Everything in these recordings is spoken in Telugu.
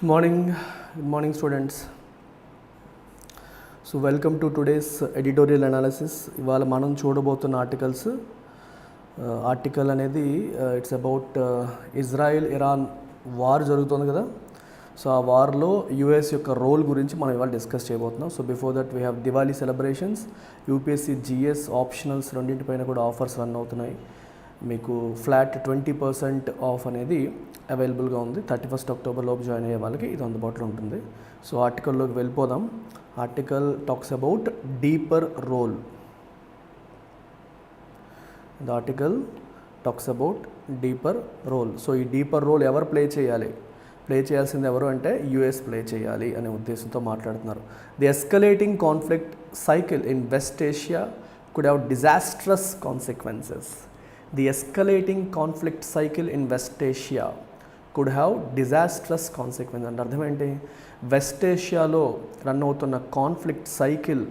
Good morning students. So welcome to today's editorial analysis. ఇవాళ మనం చూడబోతున్న ఆర్టికల్ అనేది it's about Israel Iran war జరుగుతుంది కదా. సో ఆ వార్లో యూఎస్ యొక్క రోల్ గురించి మనం ఇవాళ డిస్కస్ చేయబోతున్నాం. So before that we have Diwali celebrations, UPSC GS optionals రెండింటిపైన కూడా ఆఫర్స్ రన్ అవుతున్నాయి. మీకు ఫ్లాట్ 20% ఆఫ్ అనేది అవైలబుల్గా ఉంది. 31 అక్టోబర్ లోపు జాయిన్ అయ్యే వాళ్ళకి ఇది అందుబాటులో ఉంటుంది. సో ఆర్టికల్లోకి వెళ్ళిపోదాం. Article talks about deeper role. The article talks about deeper role. So ఈ డీపర్ రోల్ ఎవరు ప్లే చేయాల్సింది ఎవరు అంటే యుఎస్ ప్లే చేయాలి అనే ఉద్దేశంతో మాట్లాడుతున్నారు. The escalating conflict cycle in West Asia could have disastrous consequences. The escalating conflict cycle in West Asia could have disastrous consequences. అంటే అర్థం ఏంటి? వెస్ట్ ఏషియాలో రన్ అవుతున్న కాన్ఫ్లిక్ట్ సైకిల్,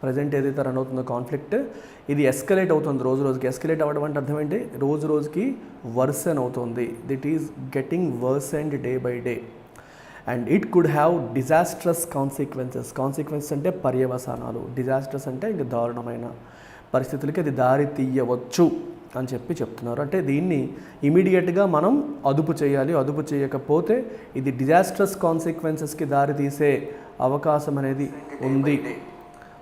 ప్రజెంట్ ఏదైతే రన్ అవుతుందో కాన్ఫ్లిక్ట్, ఇది ఎస్కలేట్ అవుతుంది రోజు రోజుకి. ఎస్కలేట్ అవ్వడం అంటే అర్థం ఏంటి? రోజు రోజుకి వర్సెన్ అవుతుంది. It is getting worsened day by day. And it could have disastrous consequences అంటే పర్యవసానాలు, డిజాస్ట్రస్ అంటే ఇంక దారుణమైన పరిస్థితులకి అది దారి తీయవచ్చు అని చెప్తున్నారు. అంటే దీన్ని ఇమీడియట్గా మనం అదుపు చేయాలి. అదుపు చేయకపోతే ఇది డిజాస్ట్రస్ కాన్సిక్వెన్సెస్కి దారి తీసే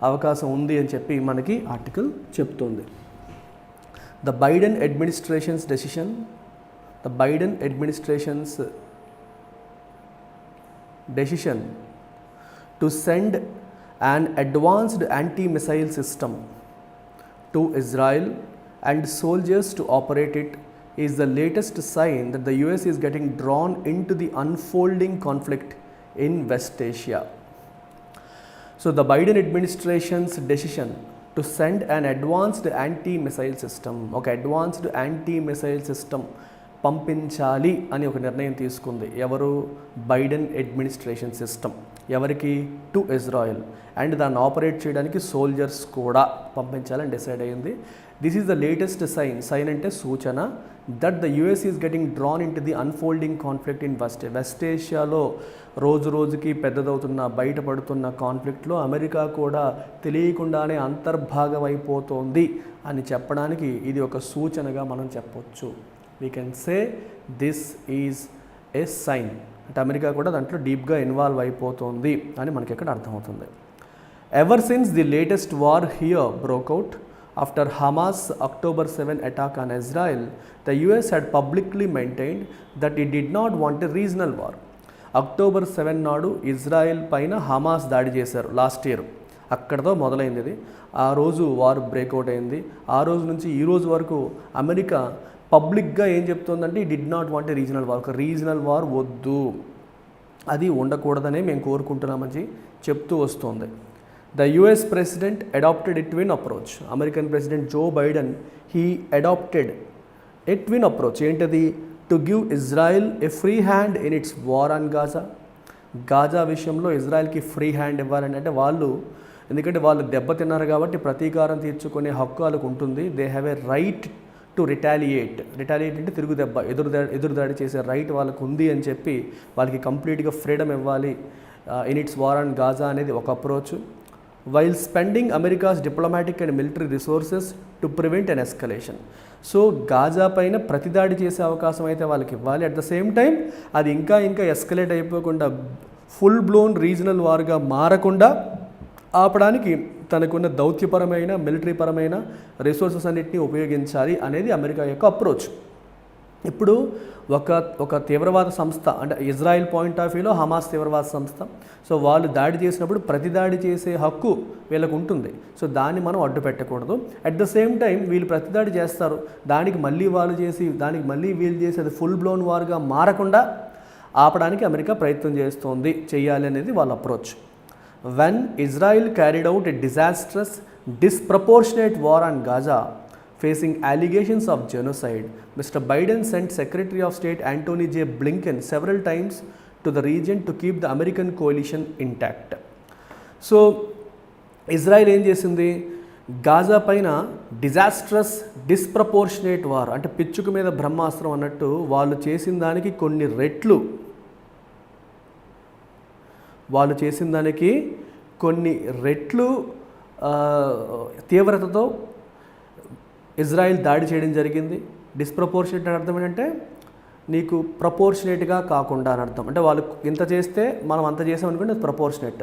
అవకాశం ఉంది అని చెప్పి మనకి ఆర్టికల్ చెప్తుంది. The Biden administrations decision to send an advanced anti-missile system to Israel and soldiers to operate it is the latest sign that the US is getting drawn into the unfolding conflict in West Asia. So the Biden administration's decision to send an advanced anti-missile system, advanced anti-missile system పంపించాలి అని ఒక నిర్ణయం తీసుకుంది. ఎవరు? Biden administration system. ఎవరికి? To Israel. అండ్ దాన్ని ఆపరేట్ చేయడానికి సోల్జర్స్ కూడా పంపించాలని డిసైడ్ అయ్యింది. This is the latest sign అంటే సూచన, that the US is getting drawn into the unfolding conflict in West ఏషియాలో రోజు రోజుకి పెద్దదవుతున్న, బయటపడుతున్న కాన్ఫ్లిక్ట్లో అమెరికా కూడా తెలియకుండానే అంతర్భాగం అయిపోతోంది అని చెప్పడానికి ఇది ఒక సూచనగా మనం చెప్పొచ్చు. We can say this is a sign అంటే అమెరికా కూడా దాంట్లో డీప్గా ఇన్వాల్వ్ అయిపోతుంది అని మనకి ఇక్కడ అర్థమవుతుంది. Ever since the latest war here broke out after Hamas October 7 attack on Israel, the US had publicly maintained that it did not want a regional war. October 7 నాడు ఇజ్రాయెల్ పైన హమాస్ దాడి చేశారు లాస్ట్ ఇయర్. అక్కడతో మొదలైంది ఇది. ఆ రోజు వార్ బ్రేక్అవుట్ అయింది. ఆ రోజు నుంచి ఈ రోజు వరకు అమెరికా పబ్లిక్గా ఏం చెప్తుందంటే ఈ did not want a regional war. ఒక రీజనల్ వార్ వద్దు, అది ఉండకూడదనే మేము కోరుకుంటున్నామని చెప్తూ వస్తుంది. The US president adopted a twin approach. American president Joe Biden he adopted a twin approach. ఏంటది? To give Israel a free hand in its war on Gaza విషయంలో ఇజ్రాయెల్కి ఫ్రీ హ్యాండ్ ఇవ్వాలని. అంటే ఎందుకంటే వాళ్ళు దెబ్బతిన్నారు కాబట్టి ప్రతీకారం తీర్చుకునే హక్కు వాళ్ళకు ఉంటుంది. They have a right to retaliate అంటే తిరుగు దెబ్బ, ఎదురుదాడి చేసే రైట్ వాళ్ళకు ఉంది అని చెప్పి వాళ్ళకి కంప్లీట్గా ఫ్రీడమ్ ఇవ్వాలి in its war on Gaza అనేది ఒక approach. While spending America's diplomatic and military resources to prevent an escalation. So Gaza పైన ప్రతిదాడి చేసే అవకాశం అయితే వాళ్ళకి ఇవ్వాలి. అట్ ద సేమ్ టైం అది ఇంకా ఎస్కలేట్ అయిపోకుండా ఫుల్ బ్లోన్ రీజనల్ వార్గా మారకుండా ఆపడానికి తనకున్న దౌత్యపరమైన, మిలిటరీ పరమైన రిసోర్సెస్ అన్నింటినీ ఉపయోగించాలి అనేది అమెరికా యొక్క అప్రోచ్. ఇప్పుడు ఒక తీవ్రవాద సంస్థ అంటే ఇజ్రాయెల్ పాయింట్ ఆఫ్ వ్యూలో హమాస్ తీవ్రవాద సంస్థ. సో వాళ్ళు దాడి చేసినప్పుడు ప్రతిదాడి చేసే హక్కు వీళ్ళకు ఉంటుంది. సో దాన్ని మనం అడ్డు పెట్టకూడదు. అట్ ద సేమ్ టైం వీళ్ళు ప్రతిదాడి చేస్తారు, దానికి మళ్ళీ వీళ్ళు చేసి అది ఫుల్ బ్లోన్ వార్గా మారకుండా ఆపడానికి అమెరికా ప్రయత్నం చేయాలి అనేది వాళ్ళ approach. When Israel carried out a disastrous, disproportionate war on Gaza, facing allegations of genocide, Mr. Biden sent Secretary of State Antony J. Blinken several times to the region to keep the American coalition intact. So, Israel ఏం చేసింది? గాజా పైన డిస్ప్రపోర్షనేట్ వార్ అంటే పిచ్చుకు మీద బ్రహ్మాస్త్రం అన్నట్టు వాళ్ళు చేసిన దానికి కొన్ని రెట్లు వాళ్ళు చేసిన దానికి కొన్ని రెట్లు తీవ్రతతో ఇజ్రాయిల్ దాడి చేయడం జరిగింది. డిస్ప్రపోర్షనేట్ అని అర్థం ఏంటంటే నీకు ప్రపోర్షనేట్గా కాకుండా అని అర్థం. అంటే వాళ్ళు ఇంత చేస్తే మనం అంత చేసాం అనుకోండి, అది ప్రపోర్షనేట్.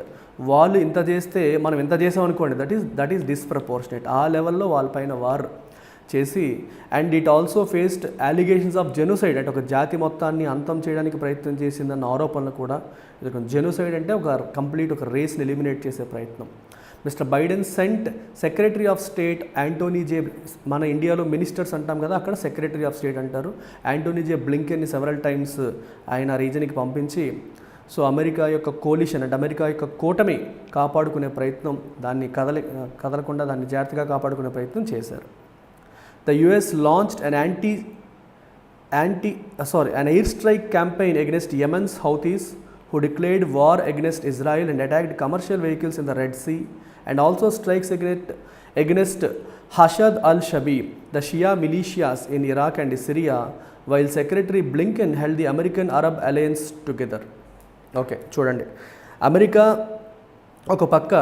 వాళ్ళు ఇంత చేస్తే మనం ఇంత చేసాం అనుకోండి, దట్ ఈస్ డిస్ప్రపోర్షనేట్. ఆ లెవెల్లో వాళ్ళపైన వార్ చేసి, and it also faced allegations of genocide, అంటే ఒక జాతి మొత్తాన్ని అంతం చేయడానికి ప్రయత్నం చేసిందన్న ఆరోపణలు కూడా. ఇది జెనోసైడ్ అంటే ఒక రేస్ని ఎలిమినేట్ చేసే ప్రయత్నం. Mister Biden sent secretary of state Antony J, మన ఇండియాలో మినిస్టర్స్ అంటాం కదా, అక్కడ సెక్రటరీ ఆఫ్ స్టేట్ అంటారు, యాంటోనీ జే బ్లింకెన్ని సెవరల్ టైమ్స్ ఆయన రీజన్కి పంపించి, సో అమెరికా యొక్క కోలిషన్ అంటే అమెరికా యొక్క కూటమి కాపాడుకునే ప్రయత్నం, దాన్ని కదలకుండా దాన్ని జాగ్రత్తగా కాపాడుకునే ప్రయత్నం చేశారు. The US launched an an airstrike campaign against Yemen's Houthis, who declared war against Israel and attacked commercial vehicles in the Red Sea, and also strikes against Hashad al-Shabi, the Shia militias in Iraq and Syria, while Secretary Blinken held the American-Arab alliance together. Okay, చూడండి, అమెరికా ఒక పక్క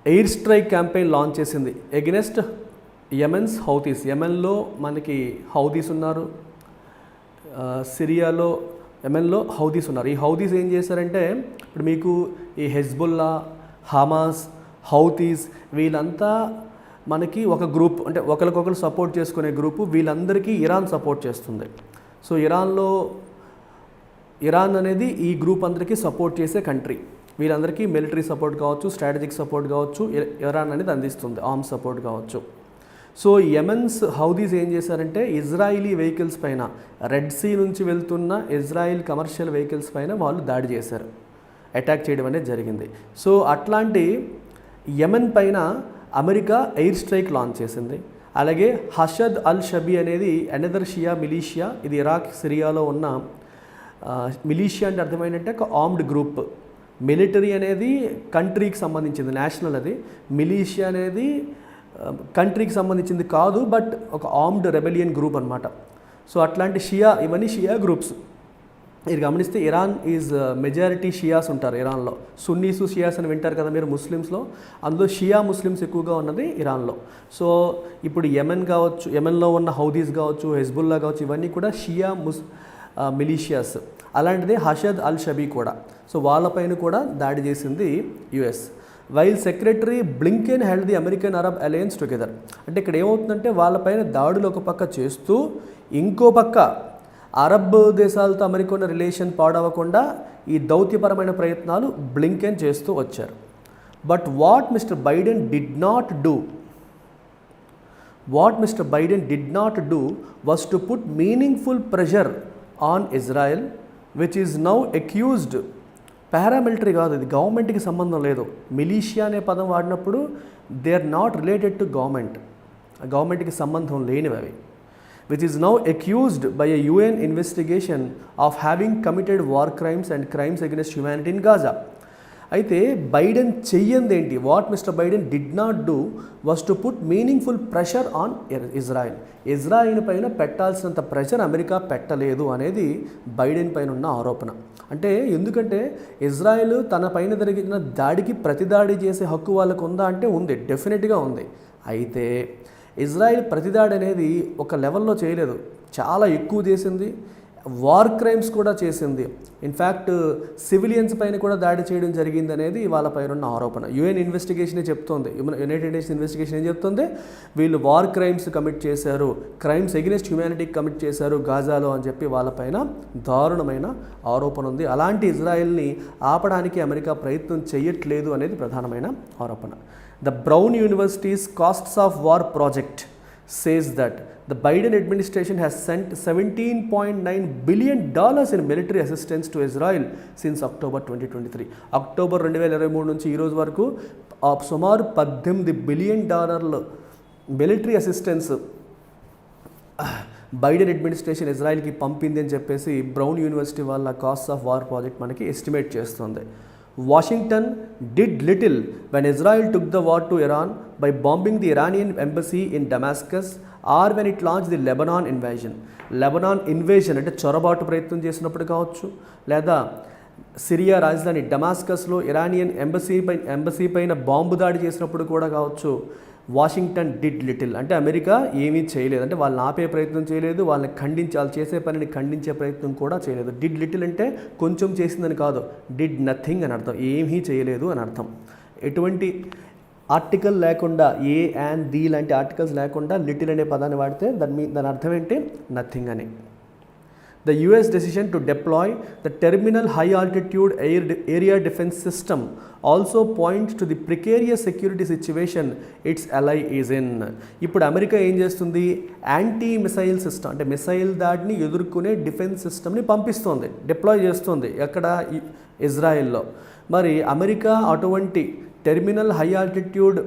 ఎయిర్ స్ట్రైక్ క్యాంపెయిన్ లాంచ్ చేసింది ఎగెనెస్ట్ యెమెన్స్ హౌతీస్. యెమెన్లో మనకి హౌతీస్ ఉన్నారు, సిరియాలో యెమెన్లో హౌతీస్ ఉన్నారు. ఈ హౌతీస్ ఏం చేశారంటే, ఇప్పుడు మీకు ఈ హెజ్బుల్లా, హమాస్, హౌతీస్ వీళ్ళంతా మనకి ఒక గ్రూప్, అంటే ఒకరికొకరు సపోర్ట్ చేసుకునే గ్రూపు. వీళ్ళందరికీ ఇరాన్ సపోర్ట్ చేస్తుంది. సో ఇరాన్ అనేది ఈ గ్రూప్ అందరికీ సపోర్ట్ చేసే కంట్రీ. వీళ్ళందరికీ మిలిటరీ సపోర్ట్ కావచ్చు, స్ట్రాటజిక్ సపోర్ట్ కావచ్చు, ఇరాన్ అనేది అందిస్తుంది, ఆర్మ్స్ సపోర్ట్ కావచ్చు. సో యెమెన్స్ హౌదీస్ ఏం చేశారంటే, ఇజ్రాయిలీ వెహికల్స్ పైన, రెడ్ సీ నుంచి వెళ్తున్న ఇజ్రాయిల్ కమర్షియల్ వెహికల్స్ పైన వాళ్ళు దాడి చేశారు, అటాక్ చేయడం అనేది జరిగింది. సో అట్లాంటి యెమెన్ పైన అమెరికా ఎయిర్ స్ట్రైక్ లాంచ్ చేసింది. అలాగే హషద్ అల్ షబీ అనేది అనదర్ షియా మిలీషియా, ఇది ఇరాక్ సిరియాలో ఉన్న మిలీషియా అంటే అర్థమైందంటే ఒక ఆర్మ్డ్ గ్రూప్. మిలిటరీ అనేది కంట్రీకి సంబంధించింది, నేషనల్. అది మిలీషియా అనేది కంట్రీకి సంబంధించింది కాదు, బట్ ఒక ఆర్మ్డ్ రెబెలియన్ గ్రూప్ అనమాట. సో అట్లాంటి ఇవన్నీ షియా గ్రూప్స్. మీరు గమనిస్తే ఇరాన్ ఈజ్ మెజారిటీ షియాస్ ఉంటారు ఇరాన్లో. సున్నీసు షియాస్ అని వింటారు కదా మీరు ముస్లిమ్స్లో, అందులో షియా ముస్లిమ్స్ ఎక్కువగా ఉన్నది ఇరాన్లో. సో ఇప్పుడు యెమెన్ కావచ్చు, యెమెన్లో ఉన్న హౌదీస్ కావచ్చు, హెజ్బుల్లా కావచ్చు, ఇవన్నీ కూడా షియా మిలీషియాస్. అలాంటిదే హషద్ అల్ షబీ కూడా. సో వాళ్ళపైన కూడా దాడి చేసింది US. While secretary Blinken held the American Arab alliance together. అంటే ఇక్కడ ఏమవుతుందంటే, వాళ్ళపైన దాడులు ఒక పక్క చేస్తూ, ఇంకో పక్క అరబ్ దేశాలతో అమెరికా ఉన్న రిలేషన్ పాడవకుండా ఈ దౌత్యపరమైన ప్రయత్నాలు బ్లింకెన్ చేస్తూ వచ్చారు. But what mister Biden did not do was to put meaningful pressure on Israel, which is now accused. Paramilitary కాదు, ఇది గవర్నమెంట్కి సంబంధం లేదు. మిలీషియా అనే పదం వాడినప్పుడు they are not related to గవర్నమెంట్కి సంబంధం లేనివి అవి. which is now accused by a UN investigation of having committed war crimes and crimes against humanity in Gaza. అయితే బైడెన్ చెయ్యందేంటి, what mister Biden did not do was to put meaningful pressure on Israel పైన పెట్టాల్సినంత ప్రెషర్ అమెరికా పెట్టలేదు అనేది బైడెన్ పైన ఉన్న ఆరోపణ. అంటే ఎందుకంటే ఇజ్రాయిల్ తన పైన జరిగిన దాడికి ప్రతిదాడి చేసే హక్కు వాళ్ళకు ఉందా అంటే ఉంది, డెఫినెట్గా ఉంది. అయితే ఇజ్రాయిల్ ప్రతిదాడి అనేది ఒక లెవెల్లో చేయలేదు, చాలా ఎక్కువ చేసింది. వార్ క్రైమ్స్ కూడా చేసింది. ఇన్ఫ్యాక్ట్ సివిలియన్స్ పైన కూడా దాడి చేయడం జరిగింది అనేది వాళ్ళ పైన ఉన్న ఆరోపణ. యుఎన్ ఇన్వెస్టిగేషనే చెప్తోంది, యునైటెడ్ నేషన్స్ ఇన్వెస్టిగేషన్ ఏం చెప్తుంది, వీళ్ళు వార్ క్రైమ్స్ కమిట్ చేశారు, క్రైమ్స్ ఎగెనిస్ట్ హ్యూమానిటీకి కమిట్ చేశారు గాజాలో అని చెప్పి వాళ్ళపైన దారుణమైన ఆరోపణ ఉంది. అలాంటి ఇజ్రాయెల్ని ఆపడానికి అమెరికా ప్రయత్నం చేయట్లేదు అనేది ప్రధానమైన ఆరోపణ. The brown universities costs of war project says that the Biden administration has sent $17.9 billion in military assistance to Israel since October 2023. October 2023 నుంచి ఈరోజు వరకు సుమారు $18 billion military assistance Biden administration ఇజ్రాయెల్కి పంపింది అని చెప్పేసి బ్రౌన్ యూనివర్సిటీ వాళ్ళ కాస్ట్ ఆఫ్ వార్ ప్రాజెక్ట్ మనకి ఎస్టిమేట్ చేస్తుంది. Washington did little when Israel took the war to Iran by bombing the Iranian embassy in Damascus or when it launched the Lebanon invasion. అంటే చొరబాటు ప్రయత్నం చేసినప్పుడు కావచ్చు, లేదా సిరియా రాజధాని డమాస్కస్లో ఇరానియన్ ఎంబసీ పైన బాంబు దాడి చేసినప్పుడు కూడా కావచ్చు, వాషింగ్టన్ డిడ్ లిటిల్, అంటే అమెరికా ఏమీ చేయలేదు, అంటే వాళ్ళని ఆపే ప్రయత్నం చేయలేదు, వాళ్ళు చేసే పనిని ఖండించే ప్రయత్నం కూడా చేయలేదు. డిడ్ లిటిల్ అంటే కొంచెం చేసిందని కాదు, డిడ్ నథింగ్ అని అర్థం, ఏమీ చేయలేదు అని అర్థం. ఎటువంటి ఆర్టికల్ లేకుండా, ఏ అండ్ ది లాంటి ఆర్టికల్స్ లేకుండా లిటిల్ అనే పదాన్ని వాడితే దాని అర్థం ఏంటి, నథింగ్ అని. The US decision to deploy the terminal high altitude area defense system also points to the precarious security situation its ally is in. ఇప్పుడు అమెరికా ఏం చేస్తుంది, యాంటీ మిసైల్ సిస్టమ్, అంటే మిసైల్ దాడిని ఎదుర్కొనే డిఫెన్స్ సిస్టమ్ని పంపిస్తుంది, డిప్లాయ్ చేస్తుంది. ఎక్కడ, ఇజ్రాయెల్లో. మరి అమెరికా అటువంటి terminal high altitude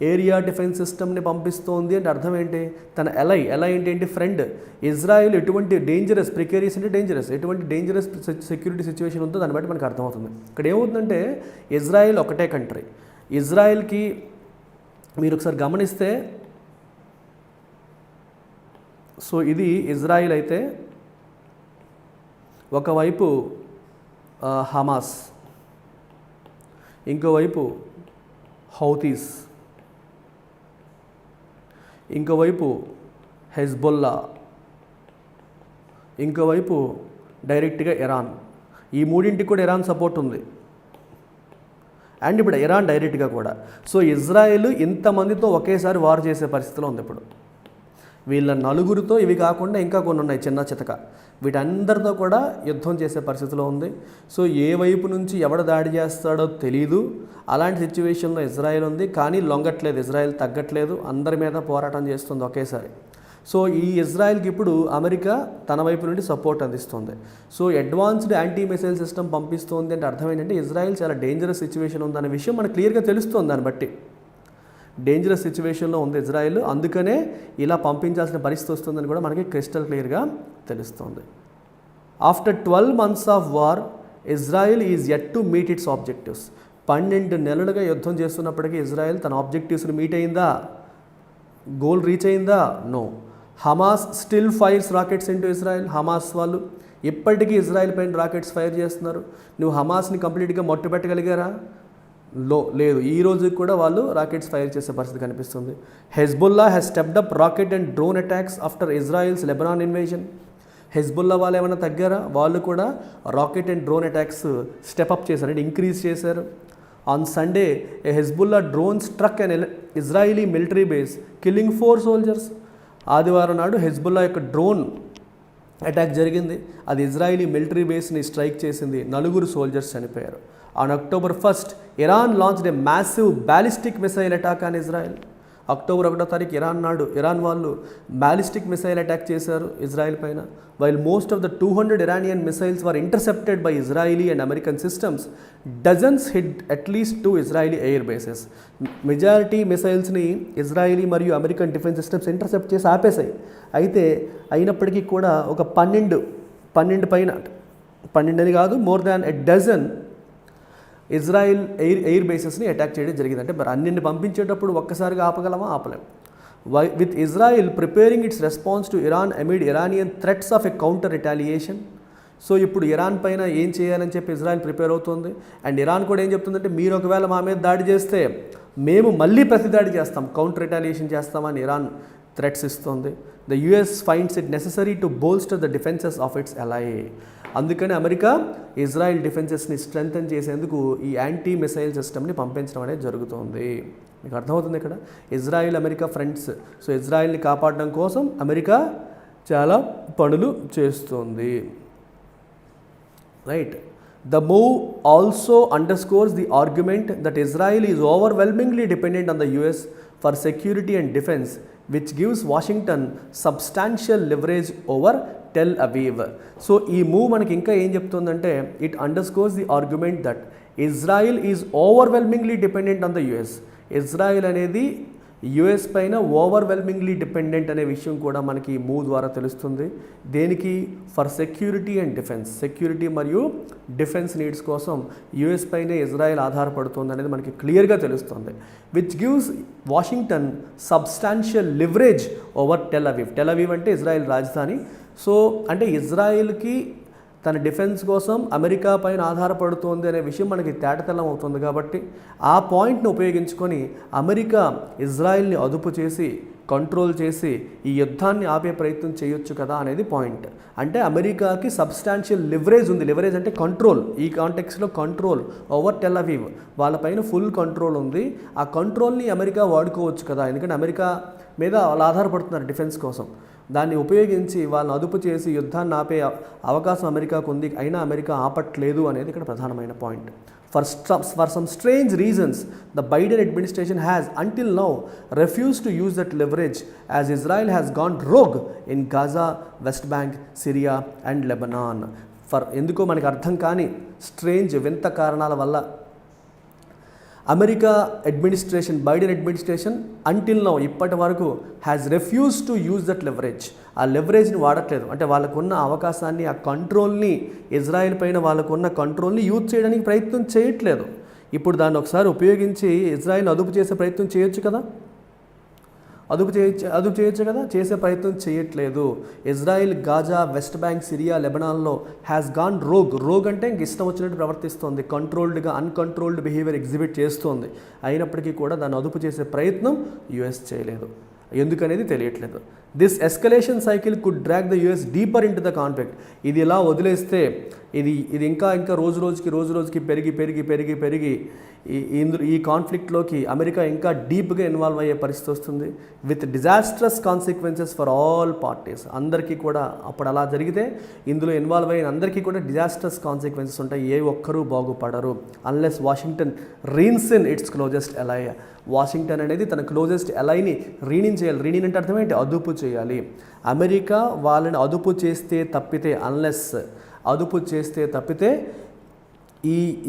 area defence సిస్టమ్ని పంపిస్తోంది అంటే అర్థం ఏంటి, తన ఎలై ఏంటి, ఫ్రెండ్. ఇజ్రాయెల్ ఎటువంటి డేంజరస్, ప్రికేరియస్ అంటే డేంజరస్, ఎటువంటి డేంజరస్ సెక్యూరిటీ సిచ్యువేషన్ ఉందో దాన్ని బట్టి మనకు అర్థమవుతుంది. ఇక్కడ ఏమవుతుందంటే ఇజ్రాయెల్ ఒకటే కంట్రీ. ఇజ్రాయెల్కి మీరు ఒకసారి గమనిస్తే, సో ఇది ఇజ్రాయెల్ అయితే ఒకవైపు హమాస్, ఇంకోవైపు హౌతీస్, ఇంకోవైపు హెజ్బొల్లా, ఇంకోవైపు డైరెక్ట్గా ఇరాన్. ఈ మూడింటికి కూడా ఇరాన్ సపోర్ట్ ఉంది, అండ్ ఇప్పుడు ఇరాన్ డైరెక్ట్గా కూడా. సో ఇజ్రాయెల్ ఇంతమందితో ఒకేసారి వార్ చేసే పరిస్థితిలో ఉంది ఇప్పుడు. వీళ్ళ నలుగురితో, ఇవి కాకుండా ఇంకా కొన్ని ఉన్నాయి చిన్న చితక, వీటందరితో కూడా యుద్ధం చేసే పరిస్థితిలో ఉంది. సో ఏ వైపు నుంచి ఎవడు దాడి చేస్తాడో తెలీదు, అలాంటి సిచ్యువేషన్లో ఇజ్రాయెల్ ఉంది. కానీ లొంగట్లేదు, ఇజ్రాయెల్ తగ్గట్లేదు, అందరి మీద పోరాటం చేస్తుంది ఒకేసారి. సో ఈ ఇజ్రాయెల్కి ఇప్పుడు అమెరికా తన వైపు నుండి సపోర్ట్ అందిస్తుంది. So advanced anti missile system పంపిస్తుంది అంటే అర్థం ఏంటంటే ఇజ్రాయెల్ చాలా డేంజరస్ సిచ్యువేషన్ ఉందనే విషయం మనకు క్లియర్గా తెలుస్తుంది. దాన్ని బట్టి డేంజరస్ సిచ్యువేషన్లో ఉంది ఇజ్రాయెల్, అందుకనే ఇలా పంపించాల్సిన పరిస్థితి వస్తుందని కూడా మనకి క్రిస్టల్ క్లియర్గా తెలుస్తుంది. After 12 months of war, Israel is yet to meet its objectives. 12 నెలలుగా యుద్ధం చేస్తున్నప్పటికీ ఇజ్రాయెల్ తన ఆబ్జెక్టివ్స్ని మీట్ అయిందా, గోల్ రీచ్ అయిందా? No. Hamas still fires rockets into Israel. Hamas వాళ్ళు ఇప్పటికీ ఇజ్రాయెల్ పైన రాకెట్స్ ఫైర్ చేస్తున్నారు. నువ్వు హమాస్ని కంప్లీట్గా మట్టుపెట్టగలిగారా? లేదు. ఈ రోజు కూడా వాళ్ళు రాకెట్స్ ఫైర్ చేసే పరిస్థితి కనిపిస్తుంది. Hezbollah has stepped up rocket and drone attacks after Israel's Lebanon invasion. Hezbollah వాళ్ళు ఏమైనా తగ్గారా? వాళ్ళు కూడా rocket and drone attacks step up చేశారు, అంటే ఇంక్రీజ్ చేశారు. On Sunday A Hezbollah drone struck and Israeli military base killing 4 soldiers. ఆదివారం నాడు హెజ్బుల్లా యొక్క డ్రోన్ అటాక్ జరిగింది, అది ఇజ్రాయిలీ మిలిటరీ బేస్ని స్ట్రైక్ చేసింది, 4 soldiers చనిపోయారు. On October 1st, Iran launched a massive ballistic missile attack on Israel. October 1వ తారీఖు ఇరాన్ వాళ్ళు బ్యాలిస్టిక్ మిసైల్ అటాక్ చేశారు ఇజ్రాయెల్ పైన. While most of the 200 Iranian missiles were intercepted by Israeli and American systems, dozens hit at least 2 Israeli air bases. Majority మిసైల్స్ని ఇజ్రాయిలీ మరియు అమెరికన్ డిఫెన్స్ సిస్టమ్స్ ఇంటర్సెప్ట్ చేసి ఆపేశాయి. అయితే అయినప్పటికీ కూడా ఒక 12 పైన, 12 అని కాదు, more than a dozen Israel air బేసెస్ని అటాక్ చేయడం జరిగింది. అంటే మరి అన్నింటిని పంపించేటప్పుడు ఒక్కసారిగా ఆపగలమా? ఆపలేం. With Israel preparing its response to Iran amid Iranian threats of a counter retaliation. So ఇప్పుడు ఇరాన్ పైన ఏం చేయాలని చెప్పి ఇజ్రాయిల్ ప్రిపేర్ అవుతుంది. అండ్ ఇరాన్ కూడా ఏం చెప్తుందంటే, మీరు ఒకవేళ మా మీద దాడి చేస్తే మేము మళ్ళీ ప్రతిదాడి చేస్తాం, కౌంటర్ రిటాలియేషన్ చేస్తామని ఇరాన్ థ్రెట్స్ ఇస్తుంది. The US finds it necessary to bolster the defences of its ally. అందుకని అమెరికా ఇజ్రాయిల్ డిఫెన్సెస్ని స్ట్రెంగ్తన్ చేసేందుకు ఈ యాంటీ మిసైల్ సిస్టమ్ని పంపించడం అనేది జరుగుతుంది. మీకు అర్థమవుతుంది ఇక్కడ, ఇజ్రాయిల్ అమెరికా ఫ్రెండ్స్. సో ఇజ్రాయిల్ని కాపాడడం కోసం అమెరికా చాలా పనులు చేస్తుంది. Right. The move also underscores the argument that Israel is overwhelmingly dependent on the US for security and defense, which gives Washington substantial leverage over Tel Aviv. So ఈ మూవ్ మనకి ఇంకా ఏం చెప్తుందంటే, it underscores the argument that Israel is overwhelmingly dependent on the US. Israel అనేది యుఎస్ పైన ఓవర్వెల్మింగ్లీ డిపెండెంట్ అనే విషయం కూడా మనకి ఈ మూవ్ ద్వారా తెలుస్తుంది. దేనికి? For security and defence. Security మరియు డిఫెన్స్ నీడ్స్ కోసం యుఎస్ పైనే ఇజ్రాయెల్ ఆధారపడుతుంది అనేది మనకి క్లియర్గా తెలుస్తుంది. Which gives Washington substantial leverage over Tel Aviv. Tel Aviv అంటే ఇజ్రాయెల్ రాజధాని. సో అంటే ఇజ్రాయెల్కి తన డిఫెన్స్ కోసం అమెరికా పైన ఆధారపడుతోంది అనే విషయం మనకి తేటతెల్లం అవుతుంది. కాబట్టి ఆ పాయింట్ని ఉపయోగించుకొని అమెరికా ఇజ్రాయిల్ని అదుపు చేసి కంట్రోల్ చేసి ఈ యుద్ధాన్ని ఆపే ప్రయత్నం చేయొచ్చు కదా అనేది పాయింట్. అంటే అమెరికాకి సబ్స్టాన్షియల్ లివరేజ్ ఉంది. లివరేజ్ అంటే కంట్రోల్. ఈ కాంటెక్స్లో కంట్రోల్ ఓవర్ టెల్ అవీవ్, వాళ్ళపైన ఫుల్ కంట్రోల్ ఉంది. ఆ కంట్రోల్ని అమెరికా వాడుకోవచ్చు కదా, ఎందుకంటే అమెరికా మీద వాళ్ళు ఆధారపడుతున్నారు డిఫెన్స్ కోసం. దాన్ని ఉపయోగించి వాళ్ళని అదుపు చేసి యుద్ధాన్ని ఆపే అవకాశం అమెరికాకు ఉంది. అయినా అమెరికా ఆపట్లేదు అనేది ఇక్కడ ప్రధానమైన point. For some strange reasons, the Biden administration has until now refused to use that leverage as Israel has gone rogue in Gaza, West Bank, Syria and Lebanon. ఎందుకో మనకు అర్థం కాని స్ట్రేంజ్ వింత కారణాల వల్ల America administration, Biden administration until now ఇప్పటి వరకు has refuse to use that leverage. ఆ లెవరేజ్ని వాడట్లేదు. అంటే వాళ్ళకున్న అవకాశాన్ని, ఆ కంట్రోల్ని, ఇజ్రాయెల్ పైన వాళ్ళకున్న కంట్రోల్ని యూజ్ చేయడానికి ప్రయత్నం చేయట్లేదు. ఇప్పుడు దాన్ని ఒకసారి ఉపయోగించి ఇజ్రాయెల్ని అదుపు చేసే ప్రయత్నం చేయొచ్చు కదా, అదుపు చేయొచ్చు కదా, చేసే ప్రయత్నం చేయట్లేదు. Israel Gaza, West Bank, Syria, లెబనాన్లో హ్యాస్ గాన్ రోగ్ అంటే ఇంక ఇష్టం వచ్చినట్టు ప్రవర్తిస్తోంది. కంట్రోల్డ్గా అన్కంట్రోల్డ్ బిహేవియర్ ఎగ్జిబిట్ చేస్తోంది. అయినప్పటికీ కూడా దాన్ని అదుపు చేసే ప్రయత్నం యుఎస్ చేయలేదు. ఎందుకనేది తెలియట్లేదు. This escalation cycle could drag the US deeper in to the conflict. ఇది ఇలా వదిలేస్తే ఇది ఇంకా రోజు రోజుకి పెరిగి ఈ కాన్ఫ్లిక్ట్లోకి అమెరికా ఇంకా డీప్గా ఇన్వాల్వ్ అయ్యే పరిస్థితి వస్తుంది. With disastrous consequences for all parties. అందరికీ కూడా అప్పుడు అలా జరిగితే ఇందులో ఇన్వాల్వ్ అయిన అందరికీ కూడా డిజాస్ట్రస్ కాన్సిక్వెన్సెస్ ఉంటాయి. ఏ ఒక్కరూ బాగుపడరు unless Washington reins in its closest ally. Washington అనేది తన క్లోజెస్ట్ ఎలైని రీనిన్ చేయాలి. రీనిన్ అంటే అర్థం ఏంటి? అదుపు చేయాలి. అమెరికా వాళ్ళని అదుపు చేస్తే తప్పితే, అన్లెస్ అదుపు చేస్తే తప్పితే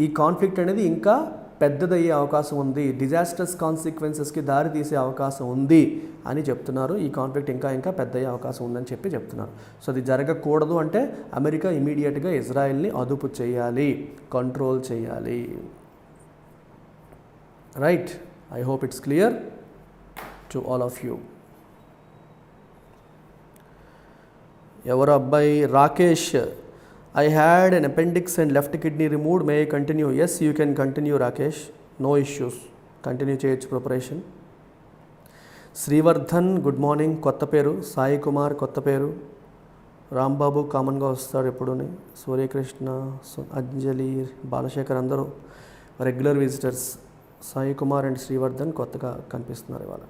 ఈ కాన్ఫ్లిక్ట్ అనేది ఇంకా పెద్దదయ్యే అవకాశం ఉంది, డిజాస్టర్స్ కాన్సిక్వెన్సెస్కి దారి తీసే అవకాశం ఉంది అని చెప్తున్నారు. ఈ కాన్ఫ్లిక్ట్ ఇంకా పెద్దయ్యే అవకాశం ఉందని చెప్తున్నారు. సో అది జరగకూడదు అంటే అమెరికా ఇమీడియట్గా ఇజ్రాయెల్ని అదుపు చేయాలి, కంట్రోల్ చేయాలి. Right, I hope it's clear to all of you. ఎవరు అబ్బాయి? Rakesh. I had an appendix and left kidney removed. May I continue? Yes, you can continue, Rakesh. No issues. Continue చేయొచ్చు ప్రిపరేషన్. Srivardhan, good morning. కొత్త పేరు. సాయి కుమార్, కొత్త పేరు. రాంబాబు కామన్గా వస్తాడు ఎప్పుడూని. సూర్యకృష్ణ, అంజలి, బాలశేఖర్ అందరూ regular visitors. Sai Kumar and Srivardhan కొత్తగా కనిపిస్తున్నారు ఇవాళ.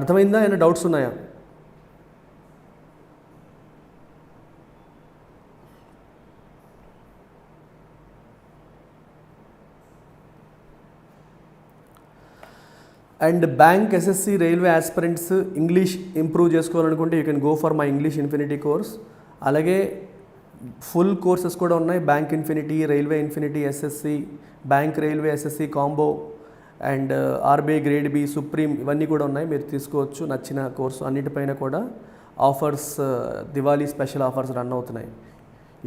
అర్థమైందా? ఏమైనా డౌట్స్ ఉన్నాయా? And bank, SSC, railway aspirants English improve చేసుకోవాలనుకుంటే you can go for my English infinity course. అలాగే ఫుల్ కోర్సెస్ కూడా ఉన్నాయి. Bank infinity, railway infinity, SSC, bank railway SSC combo and RBI grade B, supreme, ఇవన్నీ కూడా ఉన్నాయి. మీరు తీసుకోవచ్చు నచ్చిన కోర్సు. అన్నిటిపైన కూడా offers, Diwali special offers run అవుతున్నాయి.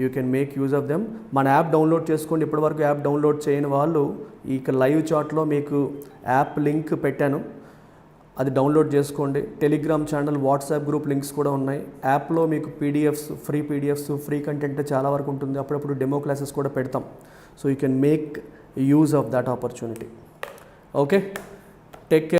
You can make use of them. మన యాప్ డౌన్లోడ్ చేసుకోండి. ఇప్పటివరకు యాప్ డౌన్లోడ్ చేయని వాళ్ళు ఇక లైవ్ చాట్లో మీకు యాప్ లింక్ పెట్టాను, అది డౌన్లోడ్ చేసుకోండి. Telegram channel, WhatsApp group links కూడా ఉన్నాయి. యాప్లో మీకు పీడిఎఫ్స్, ఫ్రీ కంటెంట్ చాలా వరకు ఉంటుంది. అప్పుడప్పుడు డెమో క్లాసెస్ కూడా పెడతాం. So you can make use of that opportunity. Okay, take care.